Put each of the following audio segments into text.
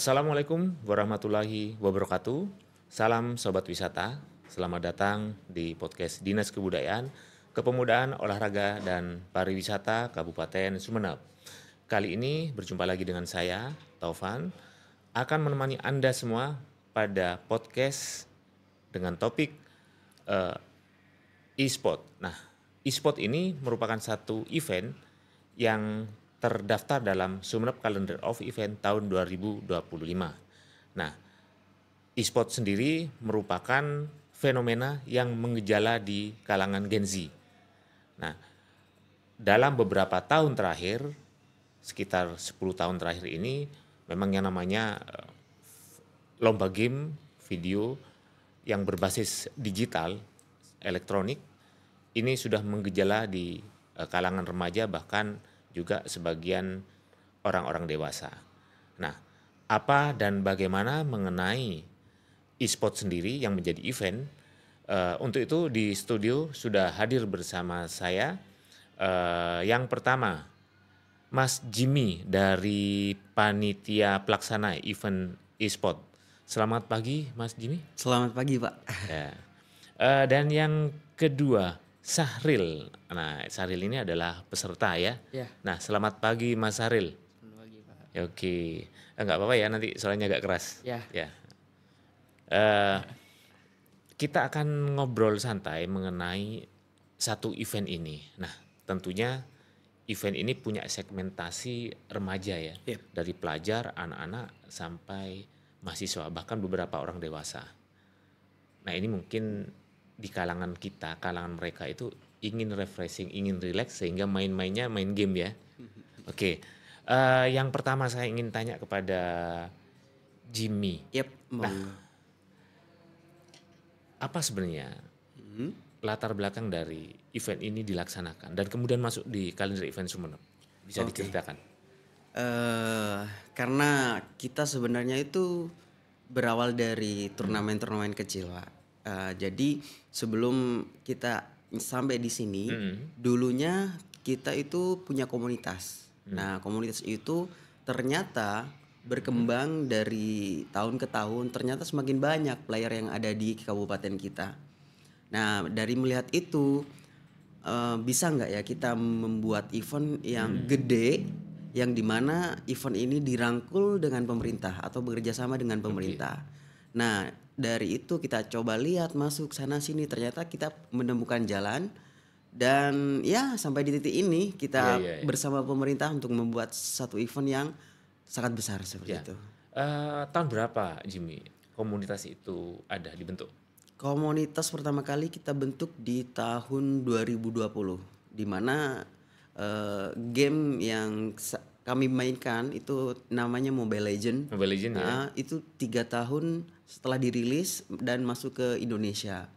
Assalamualaikum warahmatullahi wabarakatuh. Salam Sobat Wisata, selamat datang di podcast Dinas Kebudayaan, Kepemudaan, Olahraga, dan Pariwisata Kabupaten Sumeneb. Kali ini berjumpa lagi dengan saya, Taufan, akan menemani Anda semua pada podcast dengan topik e-sport. Nah, e-sport ini merupakan satu event yang terdaftar dalam Sumeneb Calendar of Event tahun 2025. Nah, e-sport sendiri merupakan fenomena yang mengejala di kalangan Gen Z. Nah, dalam beberapa tahun terakhir, sekitar 10 tahun terakhir ini, memang yang namanya lomba game video yang berbasis digital, elektronik, ini sudah menggejala di kalangan remaja, bahkan juga sebagian orang-orang dewasa. Nah, apa dan bagaimana mengenai e-sport sendiri yang menjadi event? Untuk itu di studio sudah hadir bersama saya. Yang pertama, Mas Jimmy dari Panitia Pelaksana Event e-sport. Selamat pagi, Mas Jimmy. Selamat pagi, Pak. Ya. Dan yang kedua, Sahril. Nah, Sahril ini adalah peserta ya. Ya. Nah, selamat pagi Mas Sahril. Selamat pagi, Pak. Ya, oke. Enggak apa-apa ya, nanti suaranya agak keras. Ya. Ya. Eh, kita akan ngobrol santai mengenai satu event ini. Nah, tentunya event ini punya segmentasi remaja ya. Yep. Dari pelajar, anak-anak sampai mahasiswa, bahkan beberapa orang dewasa. Nah, ini mungkin di kalangan kita, kalangan mereka itu ingin refreshing, ingin relax, sehingga main-mainnya main game ya. Oke, yang pertama saya ingin tanya kepada Jimmy. Yep. Nah, apa sebenarnya latar belakang dari event ini dilaksanakan dan kemudian masuk di kalender event Sumeneb? Bisa diceritakan? Karena kita sebenarnya itu berawal dari turnamen-turnamen kecil, Pak. Jadi sebelum kita sampai di sini, dulunya kita itu punya komunitas. Nah, komunitas itu ternyata berkembang dari tahun ke tahun. Ternyata semakin banyak player yang ada di kabupaten kita. Nah, dari melihat itu, bisa nggak ya kita membuat event yang gede, yang dimana event ini dirangkul dengan pemerintah atau bekerja sama dengan pemerintah. Nah, dari itu kita coba lihat masuk sana sini, ternyata kita menemukan jalan, dan ya sampai di titik ini kita bersama pemerintah untuk membuat satu event yang sangat besar seperti itu. Tahun berapa Jimmy komunitas itu ada dibentuk? Komunitas pertama kali kita bentuk di tahun 2020, di mana game yang kami mainkan itu namanya Mobile Legend. Mobile Legend ya. Itu 3 tahun setelah dirilis dan masuk ke Indonesia.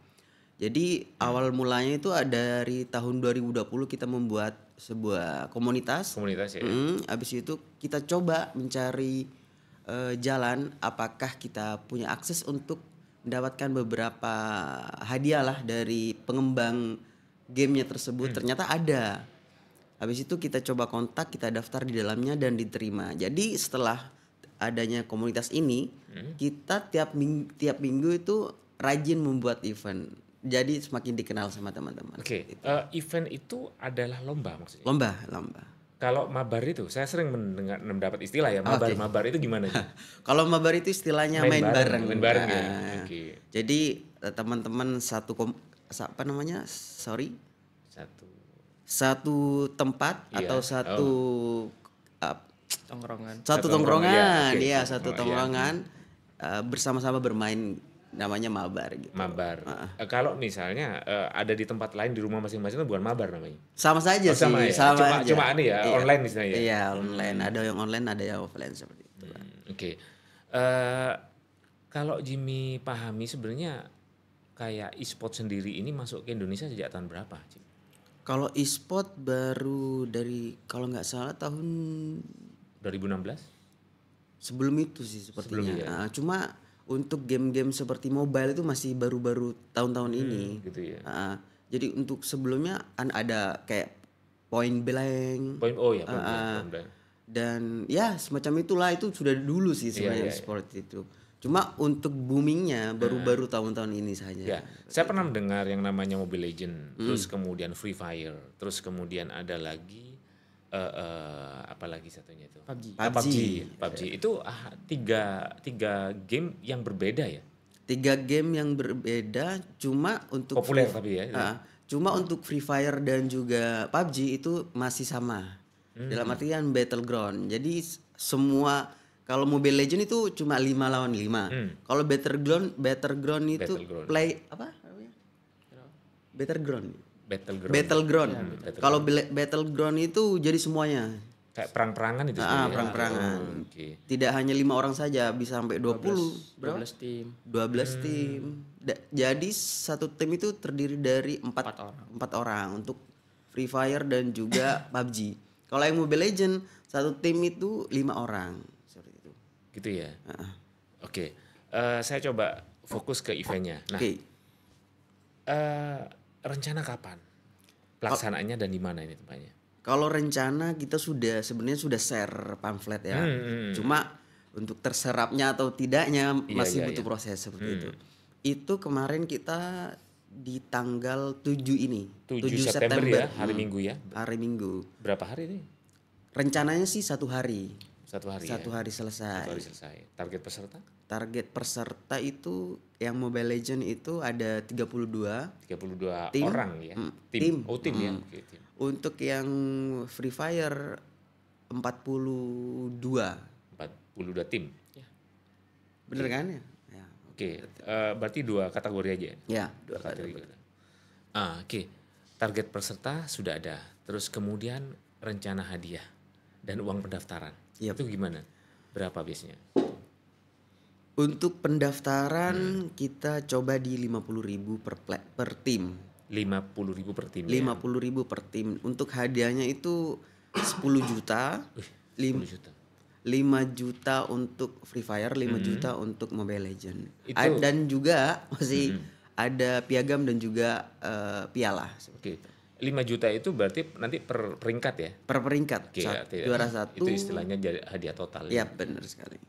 Jadi awal mulanya itu dari tahun 2020 kita membuat sebuah komunitas. Komunitas ya. Habis itu kita coba mencari jalan, apakah kita punya akses untuk mendapatkan beberapa hadiah lah dari pengembang gamenya tersebut. Ternyata ada. Habis itu kita coba kontak, kita daftar di dalamnya dan diterima. Jadi setelah adanya komunitas ini, kita tiap minggu itu rajin membuat event. Jadi semakin dikenal sama teman-teman. Oke. Event itu adalah lomba maksudnya? Lomba. Kalau mabar itu, saya sering mendapat istilah ya, mabar itu gimana? Kalau mabar itu istilahnya main bareng. Main bareng ya. Jadi teman-teman satu tempat atau satu tongkrongan. Satu tongkrongan, satu tongkrongan bersama-sama bermain, namanya mabar gitu. Mabar. Kalau misalnya ada di tempat lain di rumah masing-masing itu bukan mabar namanya. Sama saja sih, sama ya? sama aja. Cuma ini ya, online misalnya ya. Iya, online. Ada yang online, ada yang offline seperti itu. Oke. Kalau Jimmy pahami sebenarnya kayak e-sport sendiri ini masuk ke Indonesia sejak tahun berapa, Jimmy? Kalau e-sport baru dari kalau nggak salah tahun 2016? Sebelum itu sih sepertinya. Cuma untuk game-game seperti mobile itu masih baru-baru tahun-tahun ini. Gitu ya. Jadi untuk sebelumnya ada kayak Point Blank. Point blank. Dan ya semacam itulah, itu sudah dulu sih sebenarnya seperti itu. Cuma untuk boomingnya baru-baru tahun-tahun ini saja. Ya, saya pernah mendengar yang namanya Mobile Legend, terus kemudian Free Fire, terus kemudian ada lagi apa lagi satunya itu? PUBG. Itu tiga game yang berbeda ya. 3 game yang berbeda, cuma untuk Populer tapi ya. cuma untuk Free Fire dan juga PUBG itu masih sama. Dalam artian battleground. Jadi semua, kalau Mobile Legend itu cuma 5 lawan 5. Kalau battleground itu play apa namanya? Battleground. Kalau battleground itu jadi semuanya. Kayak perang-perangan itu sebenarnya. Perang-perangan. Tidak hanya 5 orang saja, bisa sampai 20, 12 tim. 12 tim. Jadi satu tim itu terdiri dari 4 orang untuk Free Fire dan juga PUBG. Kalau yang Mobile Legend satu tim itu 5 orang seperti itu. Gitu ya. Oke. Saya coba fokus ke eventnya. Nah, rencana kapan pelaksanaannya dan di mana ini tempatnya? Kalau rencana kita sebenarnya sudah share pamflet ya. Cuma untuk terserapnya atau tidaknya masih butuh proses seperti itu. Itu kemarin kita di tanggal 7 ini. 7 September ya, hari Minggu ya. Hari Minggu. Berapa hari ini? Rencananya sih 1 hari. 1 hari. 1 hari selesai. 1 hari selesai. Target peserta? Target peserta itu yang Mobile Legend itu ada 32 tim, orang ya. Tim ya. Oke, tim. Untuk yang Free Fire 42 tim. Ya. Bener kan ya? Oke, berarti 2 kategori aja. Ya, 2 kategori. Oke. Target peserta sudah ada. Terus kemudian rencana hadiah dan uang pendaftaran. Itu gimana? Berapa biasanya? Untuk pendaftaran kita coba di 50.000 per tim. 50.000 per tim. 50.000 per tim. Untuk hadiahnya itu 10 juta. 10 juta. 5 juta untuk Free Fire, 5 juta untuk Mobile Legend. Dan juga masih ada piagam dan juga piala. Oke. 5 juta itu berarti nanti per peringkat ya? Per peringkat. Juara 1. Itu istilahnya hadiah total. Iya, benar sekali.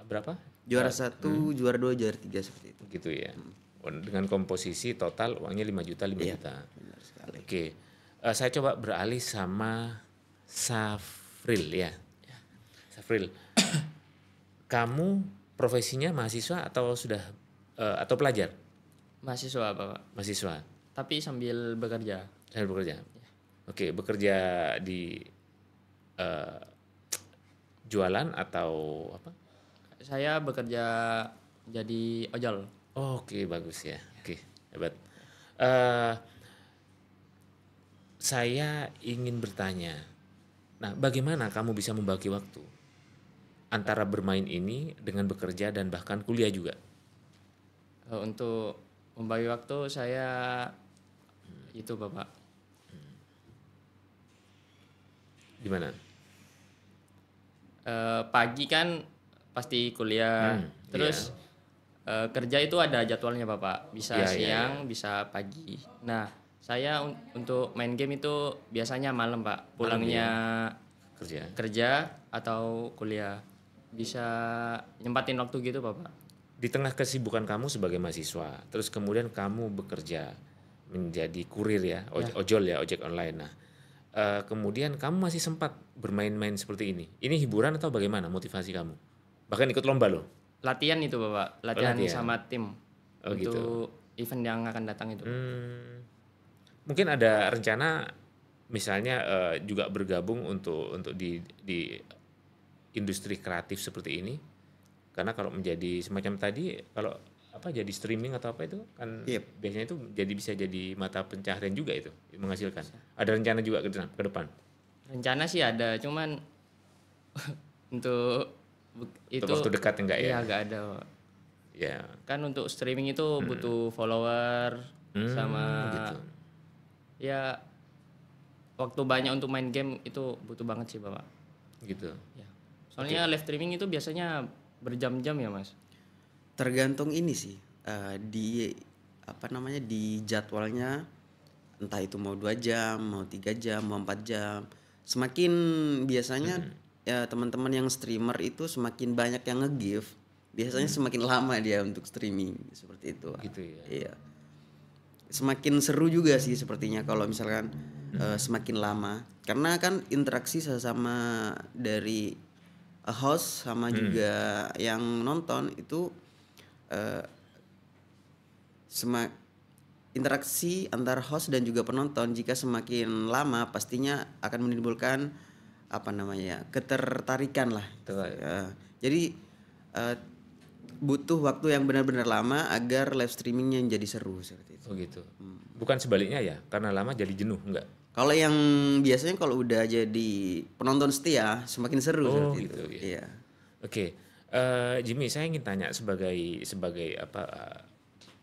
Berapa? Juara 1, juara 2, juara 3 seperti itu. Gitu ya. Dengan komposisi total uangnya 5 juta, 5 juta. Benar sekali. Oke. Saya coba beralih sama Safril ya. Safril, kamu profesinya mahasiswa atau sudah atau pelajar? Mahasiswa, Bapak. Mahasiswa. Tapi sambil bekerja. Sambil bekerja. Oke, bekerja di jualan atau apa? Saya bekerja jadi ojol. Oke, bagus ya. Oke, hebat. Saya ingin bertanya. Nah, bagaimana kamu bisa membagi waktu antara bermain ini dengan bekerja dan bahkan kuliah juga? Untuk membagi waktu saya itu Bapak. Gimana? Pagi kan pasti kuliah, terus kerja itu ada jadwalnya Bapak. Bisa siang, bisa pagi. Nah, saya untuk main game itu biasanya malam Pak. Pulangnya kerja atau kuliah. Bisa nyempatin waktu gitu Bapak. Di tengah kesibukan kamu sebagai mahasiswa, terus kemudian kamu bekerja menjadi kurir ya, ojol ya, ojek online. Nah, kemudian kamu masih sempat bermain-main seperti ini. Ini hiburan atau bagaimana motivasi kamu? Bahkan ikut lomba loh. Latihan itu Bapak, latihan sama tim untuk gitu. Event yang akan datang itu. Mungkin ada rencana misalnya juga bergabung untuk di industri kreatif seperti ini. Karena kalau menjadi semacam tadi, kalau apa jadi streaming atau apa itu kan biasanya itu bisa jadi mata pencaharian juga itu menghasilkan. Ada rencana juga ke depan? Rencana sih ada, cuman untuk itu waktu dekat enggak ya? Iya, enggak ada. Ya. Kan untuk streaming itu butuh follower sama gitu. Ya waktu banyak untuk main game itu butuh banget sih Bapak. Gitu. Ya. Soalnya live streaming itu biasanya berjam-jam ya Mas. Tergantung ini sih di di jadwalnya, entah itu mau 2 jam, mau 3 jam, mau 4 jam. Semakin biasanya ya teman-teman yang streamer itu semakin banyak yang nge-give, biasanya semakin lama dia untuk streaming seperti itu. Gitu ya. Iya. Semakin seru juga sih sepertinya kalau misalkan semakin lama, karena kan interaksi sesama dari host sama juga yang nonton itu interaksi antara host dan juga penonton jika semakin lama pastinya akan menimbulkan ketertarikan lah. Jadi butuh waktu yang benar-benar lama agar live streamingnya jadi seru seperti itu. Oh gitu. Bukan sebaliknya ya, karena lama jadi jenuh, enggak? Kalau yang biasanya kalau udah jadi penonton setia semakin seru seperti gitu, itu. ya. Iya. Oke. Jimmy, saya ingin tanya sebagai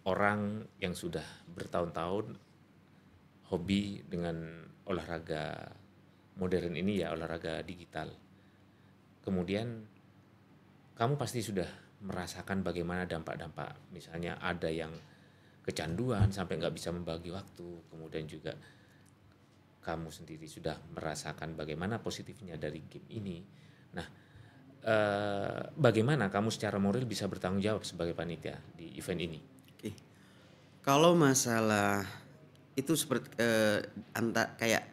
orang yang sudah bertahun-tahun hobi dengan olahraga modern ini ya, olahraga digital. Kemudian kamu pasti sudah merasakan bagaimana dampak-dampak, misalnya ada yang kecanduan sampai nggak bisa membagi waktu, kemudian juga kamu sendiri sudah merasakan bagaimana positifnya dari game ini. Nah, bagaimana kamu secara moral bisa bertanggung jawab sebagai panitia di event ini? Oke. Kalau masalah itu seperti kayak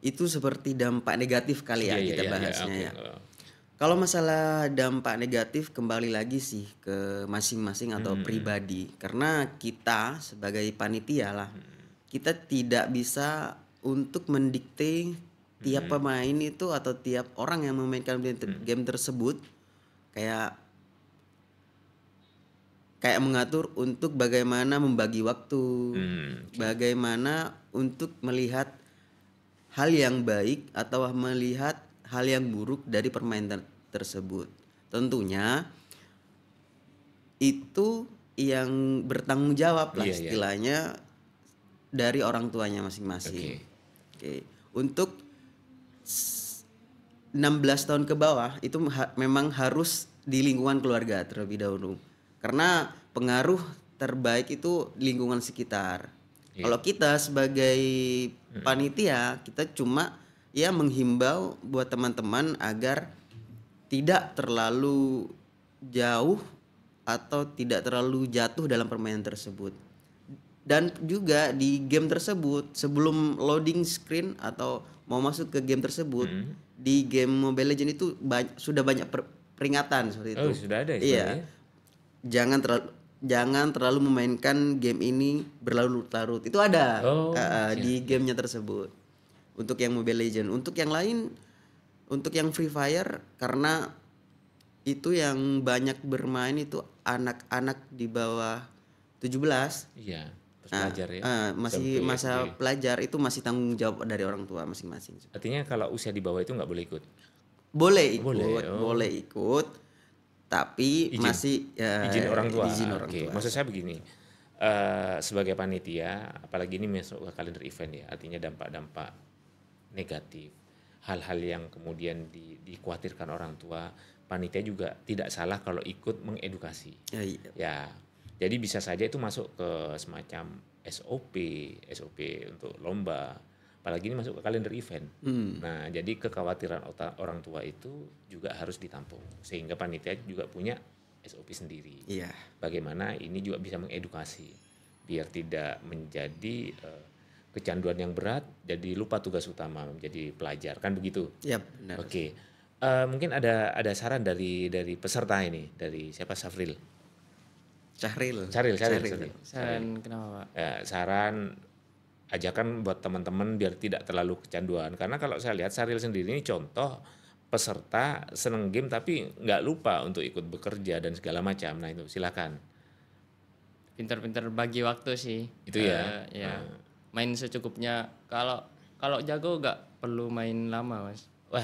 itu seperti dampak negatif kali ya kita bahasnya ya. Kalau masalah dampak negatif kembali lagi sih ke masing-masing atau pribadi, karena kita sebagai panitia lah kita tidak bisa untuk mendikte tiap pemain itu atau tiap orang yang memainkan game tersebut kayak mengatur untuk bagaimana membagi waktu, bagaimana untuk melihat hal yang baik atau melihat hal yang buruk dari permainan tersebut. Tentunya itu yang bertanggung jawab lah istilahnya dari orang tuanya masing-masing. Oke. Untuk 16 tahun ke bawah itu memang harus di lingkungan keluarga terlebih dahulu. Karena pengaruh terbaik itu lingkungan sekitar. Kalau kita sebagai panitia, kita cuma ya menghimbau buat teman-teman agar tidak terlalu jauh atau tidak terlalu jatuh dalam permainan tersebut. Dan juga di game tersebut sebelum loading screen atau mau masuk ke game tersebut, di game Mobile Legends itu sudah banyak peringatan seperti itu. Oh, sudah ada iya. Jangan terlalu memainkan game ini berlarut-larut. Itu ada di gamenya tersebut. Untuk yang Mobile Legends, untuk yang lain, untuk yang Free Fire, karena itu yang banyak bermain itu anak-anak di bawah 17. Iya, pelajar ya. Masih masa pelajar, itu masih tanggung jawab dari orang tua masing-masing. Artinya kalau usia di bawah itu nggak boleh ikut? Boleh ikut, tapi masih izin orang tua. Izin orang tua. Maksud saya begini, sebagai panitia, apalagi ini masuk ke kalender event ya, artinya dampak-dampak negatif, hal-hal yang kemudian dikhawatirkan orang tua, panitia juga tidak salah kalau ikut mengedukasi. Ya, jadi bisa saja itu masuk ke semacam SOP untuk lomba, apalagi ini masuk ke kalender event. Nah, jadi kekhawatiran orang tua itu juga harus ditampung, sehingga panitia juga punya SOP sendiri. Bagaimana ini juga bisa mengedukasi, biar tidak menjadi kecanduan yang berat, jadi lupa tugas utama menjadi pelajar, kan begitu? Iya, benar. Oke. Mungkin ada saran dari peserta ini, dari siapa? Syahril. Saran kenapa, Pak? Saran ajakan buat teman-teman biar tidak terlalu kecanduan, karena kalau saya lihat Syahril sendiri ini contoh peserta seneng game tapi nggak lupa untuk ikut bekerja dan segala macam. Nah itu silakan. Pinter-pinter bagi waktu sih. Itu ya. Main secukupnya. Kalau jago nggak perlu main lama, Mas. Wah,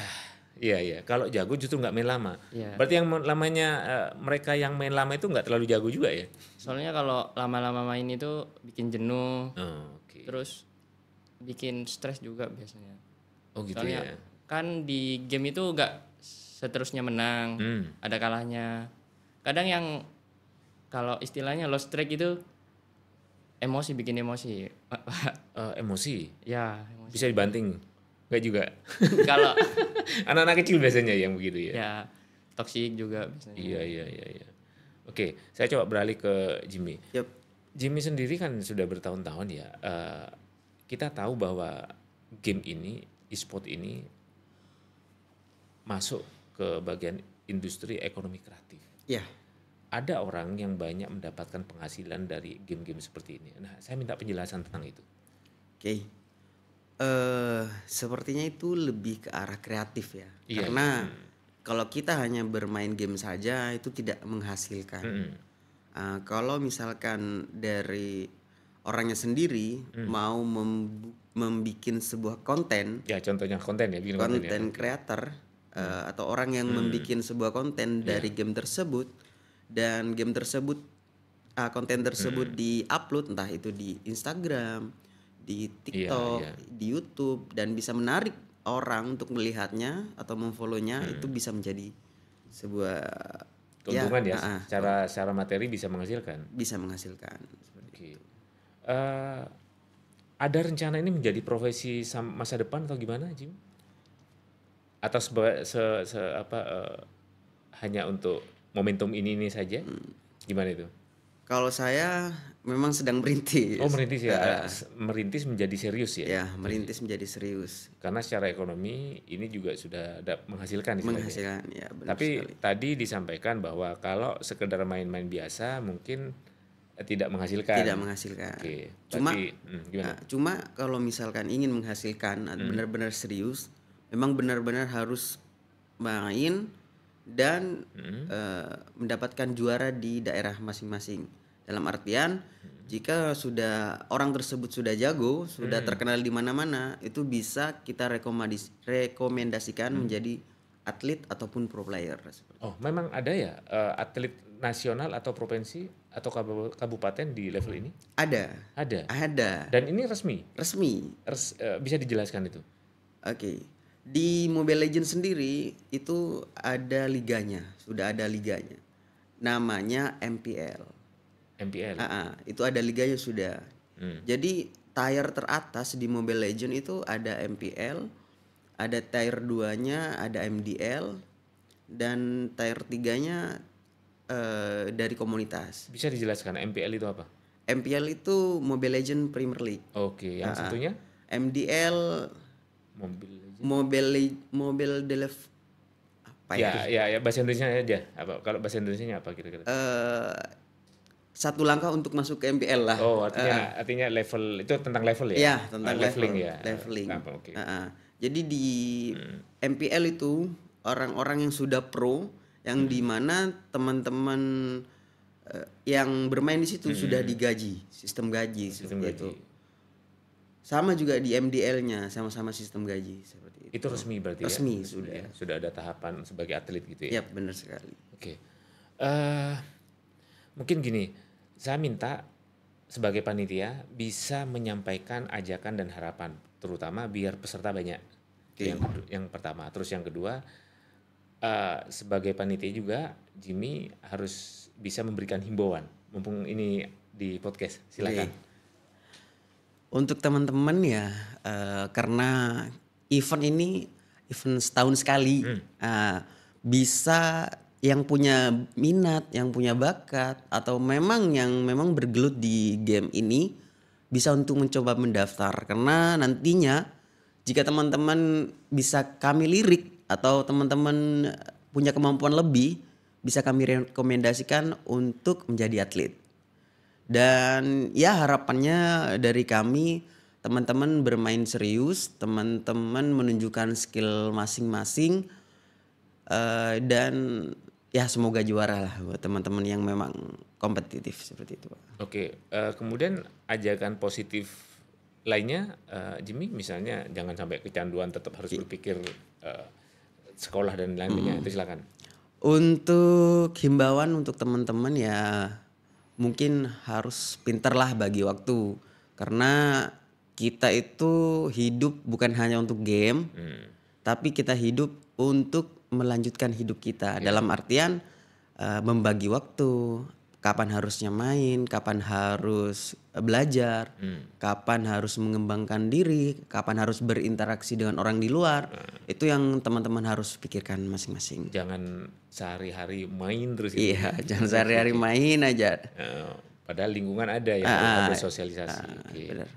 iya. Kalau jago justru nggak main lama. Iya. Berarti yang lamanya mereka yang main lama itu nggak terlalu jago juga ya? Soalnya kalau lama-lama main itu bikin jenuh. Terus bikin stres juga biasanya. Oh gitu. Soalnya ya. Kan di game itu nggak seterusnya menang, ada kalahnya. Kadang yang kalau istilahnya lost track itu bikin emosi. Emosi? Ya, emosi. Bisa dibanting? Nggak juga? Anak-anak kecil biasanya yang begitu ya. Ya, toksik juga biasanya. Iya. Oke, saya coba beralih ke Jimmy. Yep. Jimmy sendiri kan sudah bertahun-tahun ya. Kita tahu bahwa game ini, e-sport ini masuk ke bagian industri ekonomi kreatif. Ya. Ada orang yang banyak mendapatkan penghasilan dari game-game seperti ini. Nah, saya minta penjelasan tentang itu. Oke. Sepertinya itu lebih ke arah kreatif ya. Iya. Karena kalau kita hanya bermain game saja itu tidak menghasilkan. Kalau misalkan dari orangnya sendiri mau membuat sebuah konten, Ya, contohnya konten ya, bikin konten ya. konten creator atau orang yang membuat sebuah konten dari game tersebut dan game tersebut konten tersebut di-upload entah itu di Instagram, di TikTok, di YouTube dan bisa menarik orang untuk melihatnya atau memfollownya, itu bisa menjadi sebuah keuntungan ya, secara materi bisa menghasilkan. Bisa menghasilkan. Oke. Ada rencana ini menjadi profesi masa depan atau gimana, Jim? Atau hanya untuk momentum ini saja? Gimana itu? Kalau saya memang sedang merintis. Oh, merintis ya. Merintis menjadi serius ya? Ya, merintis menjadi serius. Karena secara ekonomi ini juga sudah menghasilkan. Menghasilkan, ya benar. Tapi sekali. tadi disampaikan bahwa kalau sekedar main-main biasa mungkin tidak menghasilkan. Tidak menghasilkan. Oke. Gimana? Cuma kalau misalkan ingin menghasilkan benar-benar serius, memang benar-benar harus main dan mendapatkan juara di daerah masing-masing. Dalam artian jika sudah orang tersebut sudah jago, sudah terkenal di mana-mana, itu bisa kita rekomendasikan menjadi atlet ataupun pro player. Oh, memang ada ya atlet nasional atau provinsi atau kabupaten di level ini? Ada. Dan ini resmi? Resmi. Bisa dijelaskan itu? Oke. Di Mobile Legends sendiri itu ada liganya, sudah ada liganya. Namanya MPL. Itu ada liganya sudah. Jadi tier teratas di Mobile Legends itu ada MPL, ada tier 2-nya ada MDL, dan tier 3-nya dari komunitas. Bisa dijelaskan MPL itu apa? MPL itu Mobile Legends Premier League. Oke, yang satunya? MDL Mobile apa ya? Ya, bahasa Indonesia aja. Apa kalau bahasa Indonesianya apa kira-kira? Satu langkah untuk masuk ke MPL lah. Oh, artinya level itu tentang level ya? Iya, tentang leveling ya. Leveling. Okay. Jadi di MPL itu orang-orang yang sudah pro, yang dimana teman-teman yang bermain di situ sudah digaji, sistem gaji seperti itu. Sama juga di MDL-nya, sama-sama sistem gaji seperti itu. Itu resmi berarti resmi, ya? Sudah. Sudah ada tahapan sebagai atlet gitu ya? Iya, benar sekali. Oke. Mungkin gini, saya minta sebagai panitia bisa menyampaikan ajakan dan harapan, terutama biar peserta banyak. Okay. Yang pertama. Terus yang kedua, sebagai panitia juga Jimmy harus bisa memberikan himbauan. Mumpung ini di podcast, silakan. Okay. Untuk teman-teman ya, karena event ini event setahun sekali, bisa yang punya minat, yang punya bakat, atau yang memang bergelut di game ini bisa untuk mencoba mendaftar. Karena nantinya jika teman-teman bisa kami lirik atau teman-teman punya kemampuan lebih, bisa kami rekomendasikan untuk menjadi atlet. Dan ya harapannya dari kami, teman-teman bermain serius, teman-teman menunjukkan skill masing-masing, dan ya semoga juara lah buat teman-teman yang memang kompetitif seperti itu. Oke, kemudian ajakan positif lainnya, Jimmy, misalnya jangan sampai kecanduan, tetap harus berpikir sekolah dan lainnya, itu silakan. Untuk himbauan untuk teman-teman ya mungkin harus pintarlah bagi waktu, karena kita itu hidup bukan hanya untuk game, tapi kita hidup untuk melanjutkan hidup kita. Dalam artian membagi waktu, kapan harusnya main, kapan harus belajar, kapan harus mengembangkan diri, kapan harus berinteraksi dengan orang di luar. Itu yang teman-teman harus pikirkan masing-masing. Jangan sehari-hari main terus. Iya, jangan sehari-hari main aja. Padahal lingkungan ada yang harus bersosialisasi. Benar.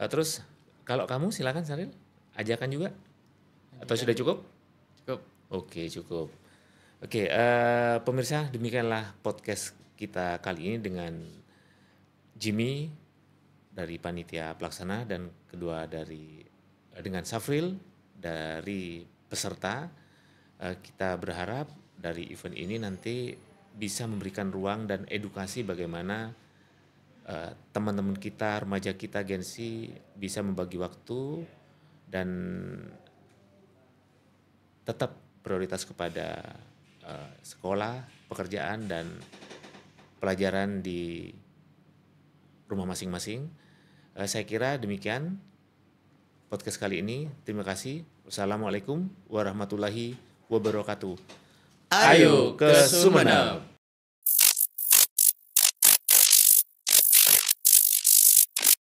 Terus kalau kamu silakan Saril, ajakan juga atau sudah cukup? Cukup. Oke, cukup. Oke, pemirsa, demikianlah podcast kita kali ini dengan Jimmy dari panitia pelaksana dan kedua dengan Safril dari peserta. Kita berharap dari event ini nanti bisa memberikan ruang dan edukasi bagaimana teman-teman kita, remaja kita, Gen Z bisa membagi waktu dan tetap prioritas kepada sekolah, pekerjaan, dan pelajaran di rumah masing-masing. Saya kira demikian podcast kali ini. Terima kasih. Wassalamualaikum warahmatullahi wabarakatuh. Ayo ke Sumeneb.